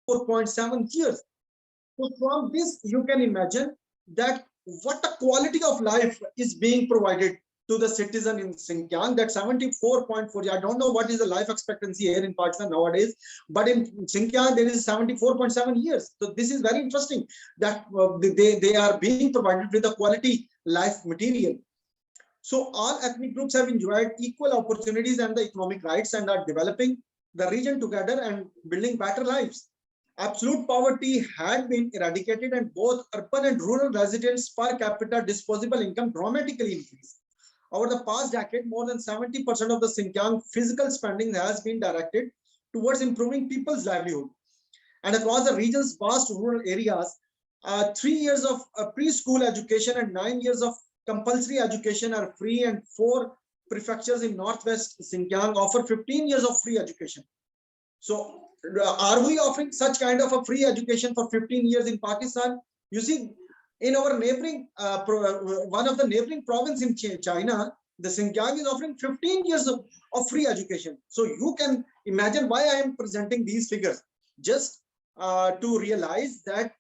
74.7 years. So from this, you can imagine that what a quality of life is being provided to the citizen in Xinjiang. That 74.4, I don't know what is the life expectancy here in Pakistan nowadays, but in Xinjiang there is 74.7 years. So this is very interesting that they are being provided with a quality life material. So all ethnic groups have enjoyed equal opportunities and the economic rights and are developing the region together and building better lives. Absolute poverty had been eradicated and both urban and rural residents per capita disposable income dramatically increased. Over the past decade, more than 70% of the Xinjiang physical spending has been directed towards improving people's livelihood. And across the region's vast rural areas, 3 years of preschool education and 9 years of compulsory education are free, and 4 prefectures in northwest Xinjiang offer 15 years of free education. So are we offering such kind of a free education for 15 years in Pakistan? You see, in our neighboring, one of the neighboring province in China, the Xinjiang is offering 15 years of free education. So you can imagine why I am presenting these figures, just to realize that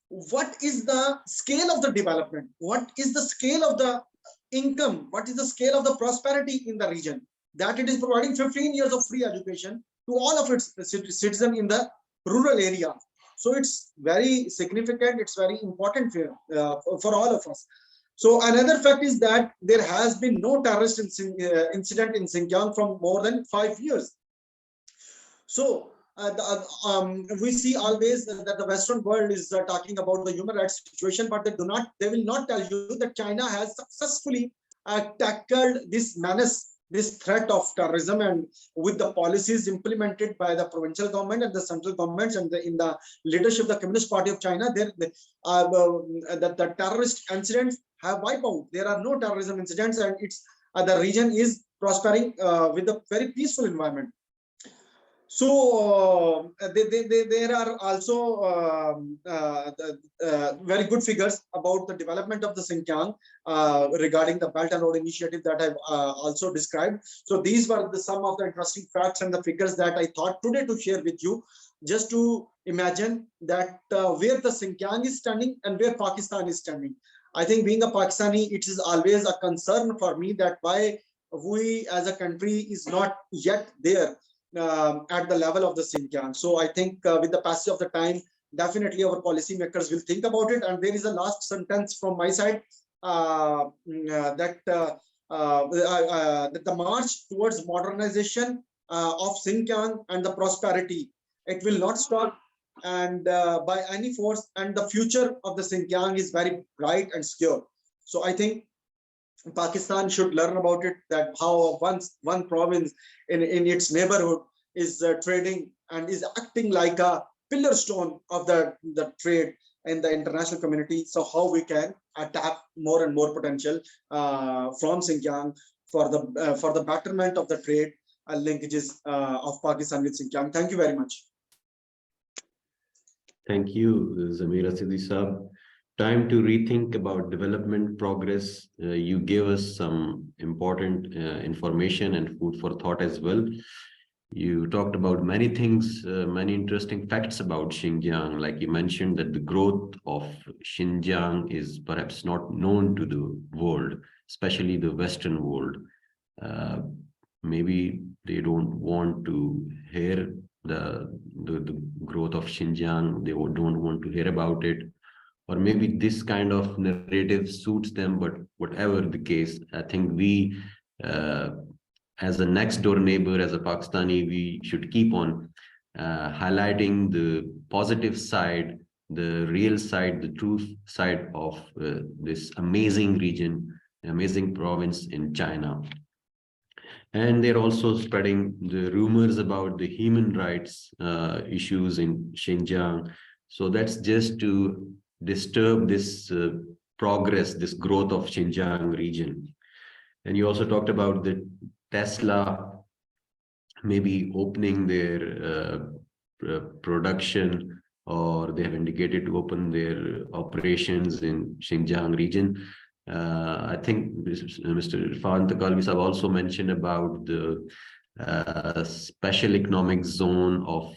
what is the scale of the development, what is the scale of the income, what is the scale of the prosperity in the region, that it is providing 15 years of free education to all of its citizens in the rural area. So it's very significant, it's very important for all of us. So another fact is that there has been no terrorist incident in Xinjiang from more than 5 years. So we see always that the Western world is talking about the human rights situation, but they will not tell you that China has successfully tackled this menace, this threat of terrorism, and with the policies implemented by the provincial government and the central governments and in the leadership of the Communist Party of China, the terrorist incidents have wiped out. There are no terrorism incidents, and it's the region is prospering with a very peaceful environment. So there are also very good figures about the development of the Xinjiang regarding the Belt and Road Initiative that I've also described. So these were some of the interesting facts and the figures that I thought today to share with you, just to imagine that where the Xinjiang is standing and where Pakistan is standing. I think being a Pakistani, it is always a concern for me that why we as a country is not yet there at the level of the Xinjiang. So I think with the passage of the time, definitely our policymakers will think about it. And there is a last sentence from my side that the march towards modernization of Xinjiang and the prosperity, it will not stop and by any force, and the future of the Xinjiang is very bright and secure. So I think Pakistan should learn about it, that how one province in its neighborhood is trading and is acting like a pillar stone of the trade in the international community. So how we can tap more and more potential from Xinjiang for the betterment of the trade linkages of Pakistan with Xinjiang. Thank you very much. Thank you, Zamir Asadi Saab. Time to rethink about development progress. You gave us some important information and food for thought as well. You talked about many things, many interesting facts about Xinjiang. Like you mentioned that the growth of Xinjiang is perhaps not known to the world, especially the Western world. Maybe they don't want to hear the growth of Xinjiang. They don't want to hear about it. Or maybe this kind of narrative suits them, but whatever the case, I think we, as a next door neighbor, as a Pakistani, we should keep on highlighting the positive side, the real side, the true side of this amazing region, amazing province in China. And they're also spreading the rumors about the human rights issues in Xinjiang. So that's just to disturb this progress, this growth of Xinjiang region. And you also talked about the Tesla maybe opening their production, or they have indicated to open their operations in Xinjiang region. I think Mr. Irfan Takalvi have also mentioned about the special economic zone of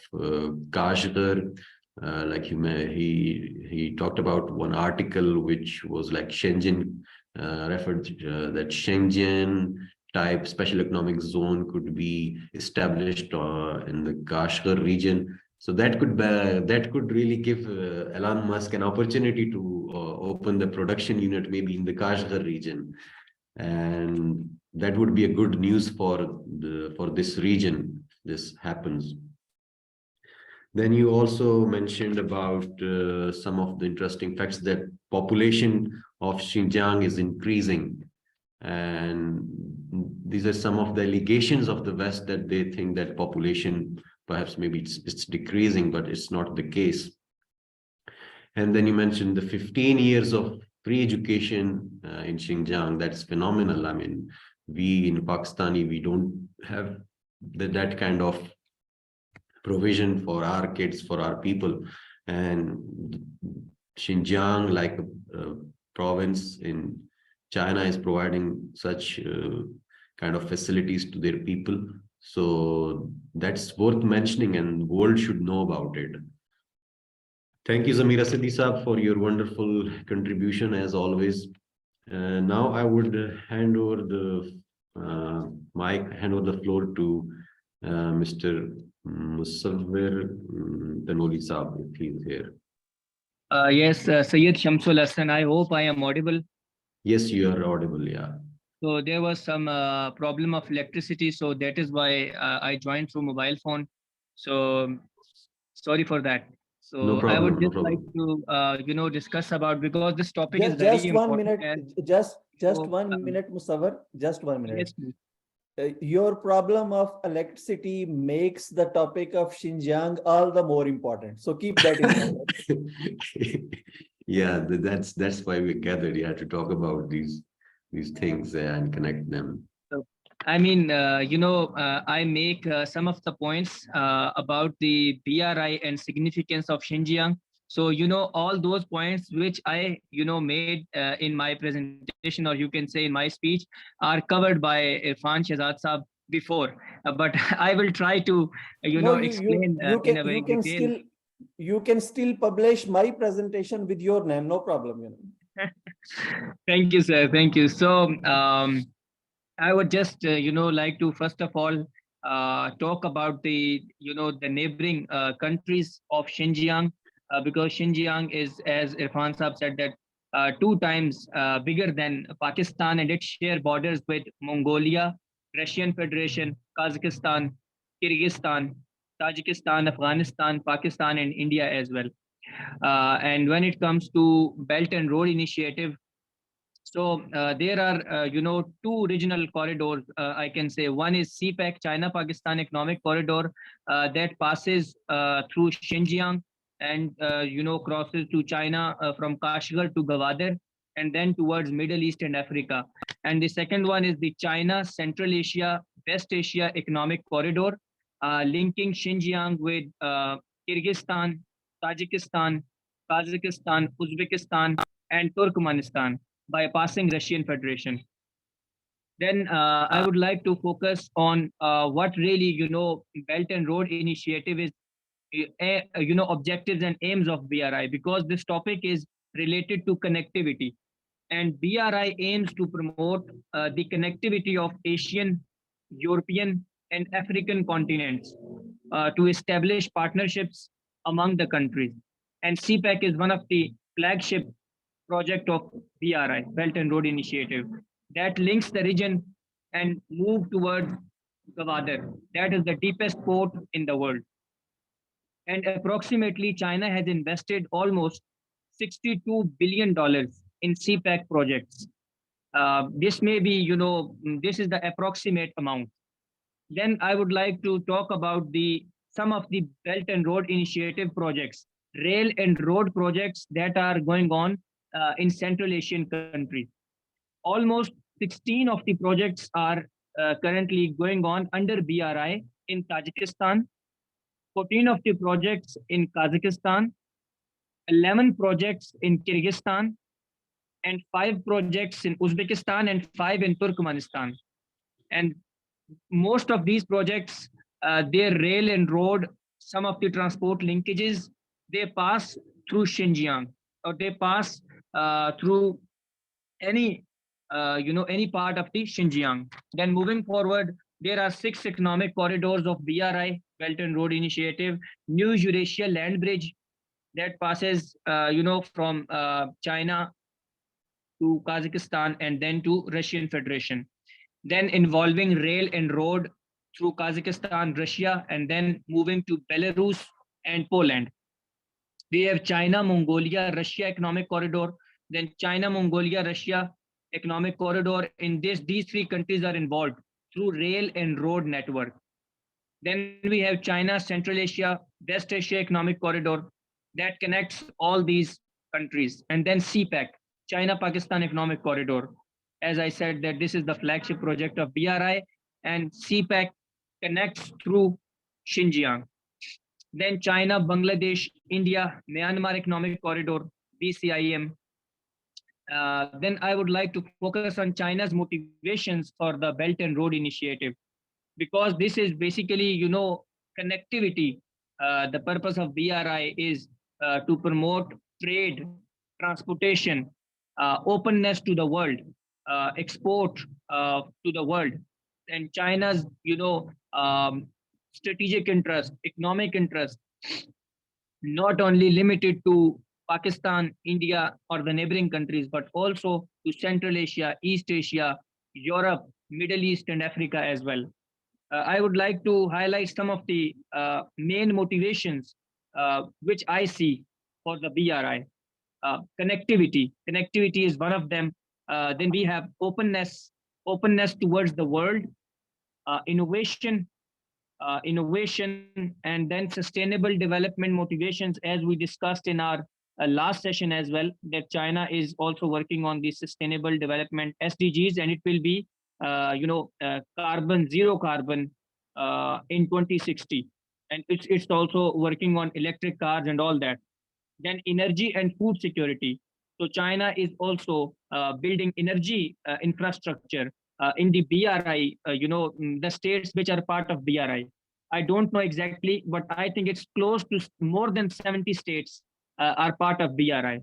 Kashgar. Like he talked about one article which was like Shenzhen, referred that Shenzhen type special economic zone could be established in the Kashgar region. So that could really give Elon Musk an opportunity to open the production unit maybe in the Kashgar region, and that would be a good news for this region if this happens. Then you also mentioned about some of the interesting facts that population of Xinjiang is increasing, and these are some of the allegations of the West that they think that population perhaps maybe it's decreasing, but it's not the case. And then you mentioned the 15 years of free education in Xinjiang. That's phenomenal. I mean, we in Pakistani, we don't have that kind of provision for our kids, for our people. And Xinjiang, like a province in China, is providing such kind of facilities to their people. So that's worth mentioning, and the world should know about it. Thank you, Zamir Asadi Saab, for your wonderful contribution as always. Now I would hand over the floor to Mr. Musawar Tanoli Saab, if he's here. Yes, Sayyid Shamsul Hassan, I hope I am audible. Yes, you are audible, yeah. So there was some problem of electricity, so that is why I joined through mobile phone. So sorry for that. So No problem, I would just no like problem. to discuss about, because this topic is very Just 1 important. minute, just So, 1 minute, Musawar, just 1 minute. yes, please. Your problem of electricity makes the topic of Xinjiang all the more important. So keep that in mind. Yeah, that's why we gathered. You have to talk about these things and connect them. I mean, I make some of the points about the BRI and significance of Xinjiang. So, all those points which I, made in my presentation, or you can say in my speech, are covered by Irfan Shehzad Saab before. But I will try to, explain in a very detailed. You can still publish my presentation with your name, no problem. Thank you, sir. Thank you. So, I would just, like to first of all talk about the neighboring countries of Xinjiang, because Xinjiang is, as Irfan Saab said, that 2 times bigger than Pakistan, and it shares borders with Mongolia, Russian Federation, Kazakhstan, Kyrgyzstan, Tajikistan, Afghanistan, Pakistan, and India as well. And when it comes to Belt and Road Initiative, so there are, 2 regional corridors, I can say. One is CPEC, China-Pakistan Economic Corridor, that passes through Xinjiang and, crosses to China from Kashgar to Gwadar, and then towards Middle East and Africa. And the second one is the China, Central Asia, West Asia Economic Corridor, linking Xinjiang with Kyrgyzstan, Tajikistan, Kazakhstan, Uzbekistan, and Turkmenistan, bypassing Russian Federation. Then I would like to focus on what really, Belt and Road Initiative is, objectives and aims of BRI, because this topic is related to connectivity. And BRI aims to promote the connectivity of Asian, European, and African continents to establish partnerships among the countries. And CPEC is one of the flagship project of BRI, Belt and Road Initiative, that links the region and move towards Gwadar. That is the deepest port in the world. And approximately China has invested almost $62 billion in CPEC projects. This may be, this is the approximate amount. Then I would like to talk about some of the Belt and Road Initiative projects, rail and road projects that are going on in Central Asian countries. Almost 16 of the projects are currently going on under BRI in Tajikistan, 14 of the projects in Kazakhstan, 11 projects in Kyrgyzstan, and 5 projects in Uzbekistan, and 5 in Turkmenistan. And most of these projects, their rail and road, some of the transport linkages, they pass through Xinjiang, or they pass through any any part of the Xinjiang. Then moving forward, there are 6 economic corridors of BRI, Belt and Road Initiative, New Eurasia Land Bridge that passes from China to Kazakhstan and then to Russian Federation. Then involving rail and road through Kazakhstan, Russia, and then moving to Belarus and Poland. We have China, Mongolia, Russia economic corridor, then China, Mongolia, Russia economic corridor. In this, these 3 countries are involved through rail and road network. Then we have China, Central Asia, West Asia economic corridor that connects all these countries. And then CPEC, China-Pakistan economic corridor. As I said, that this is the flagship project of BRI, and CPEC connects through Xinjiang. Then China, Bangladesh, India, Myanmar economic corridor, BCIM. Then I would like to focus on China's motivations for the Belt and Road Initiative, because this is basically, connectivity. The purpose of BRI is to promote trade, transportation, openness to the world, export to the world. And China's, strategic interest, economic interest, not only limited to Pakistan, India, or the neighboring countries, but also to Central Asia, East Asia, Europe, Middle East, and Africa as well. I would like to highlight some of the main motivations which I see for the BRI. Connectivity. Connectivity is one of them. Then we have openness towards the world, innovation, and then sustainable development motivations, as we discussed in our last session as well, that China is also working on the sustainable development SDGs, and it will be zero carbon in 2060, and it's also working on electric cars and all that. Then energy and food security. So China is also building energy infrastructure in the BRI, the states which are part of BRI. I don't know exactly, but I think it's close to more than 70 states are part of BRI.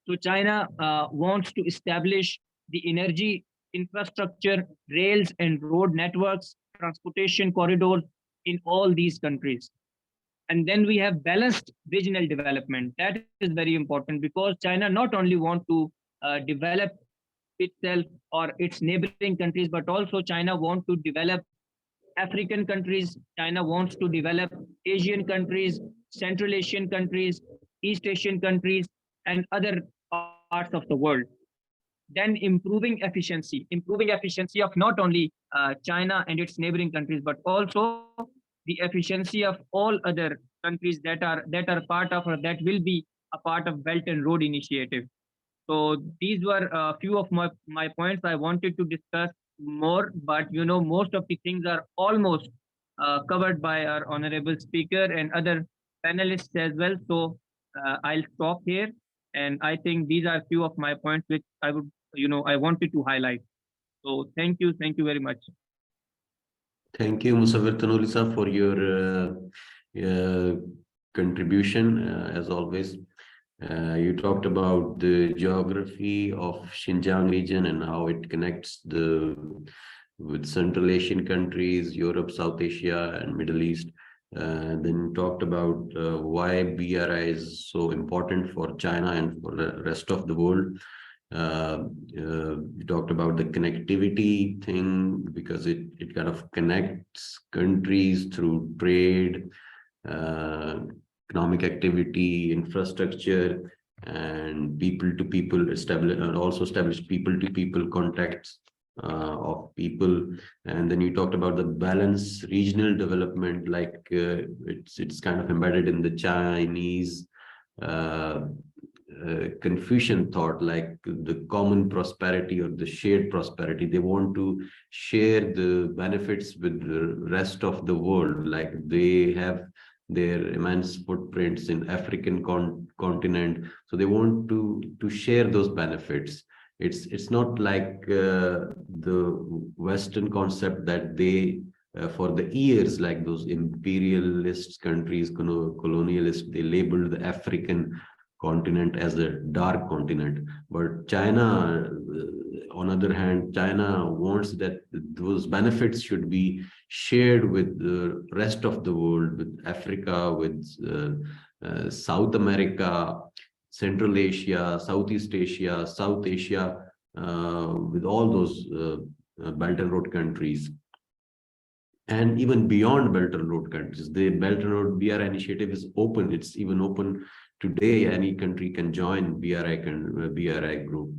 So China wants to establish the energy infrastructure, rails and road networks, transportation corridors in all these countries. And then we have balanced regional development. That is very important, because China not only want to develop itself or its neighboring countries, but also China want to develop African countries. China wants to develop Asian countries, Central Asian countries, East Asian countries, and other parts of the world. Then improving efficiency of not only China and its neighboring countries, but also the efficiency of all other countries that are part of, or that will be a part of Belt and Road Initiative. So these were a few of my points. I wanted to discuss more, but most of the things are almost covered by our honorable speaker and other panelists as well. So I'll stop here, and I think these are few of my points which I would I wanted to highlight. So thank you very much. Thank you, Musawar Tanoli sir, for your contribution, as always. You talked about the geography of Xinjiang region and how it connects with Central Asian countries, Europe, South Asia, and Middle East. Then talked about why BRI is so important for China and for the rest of the world. We talked about the connectivity thing, because it kind of connects countries through trade, economic activity, infrastructure, and people to people establish people to people contacts of people. And then you talked about the balanced regional development, like it's kind of embedded in the Chinese Confucian thought, like the common prosperity or the shared prosperity. They want to share the benefits with the rest of the world, like they have their immense footprints in African continent, so they want to share those benefits. It's not like the Western concept that they for the years, like those imperialist countries, colonialists, they labeled the African continent as a dark continent. But China, on other hand, China wants that those benefits should be shared with the rest of the world, with Africa, with South America, Central Asia, Southeast Asia, South Asia, with all those Belt and Road countries. And even beyond Belt and Road countries, the Belt and Road BRI initiative is open. It's even open today. Any country can join BRI group.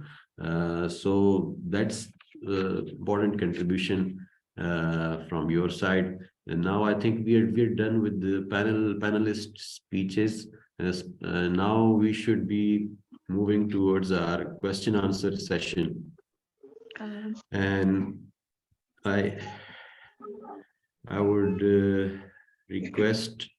So that's important contribution from your side. And now I think we're done with the panelist speeches. Now we should be moving towards our question answer session. And I would request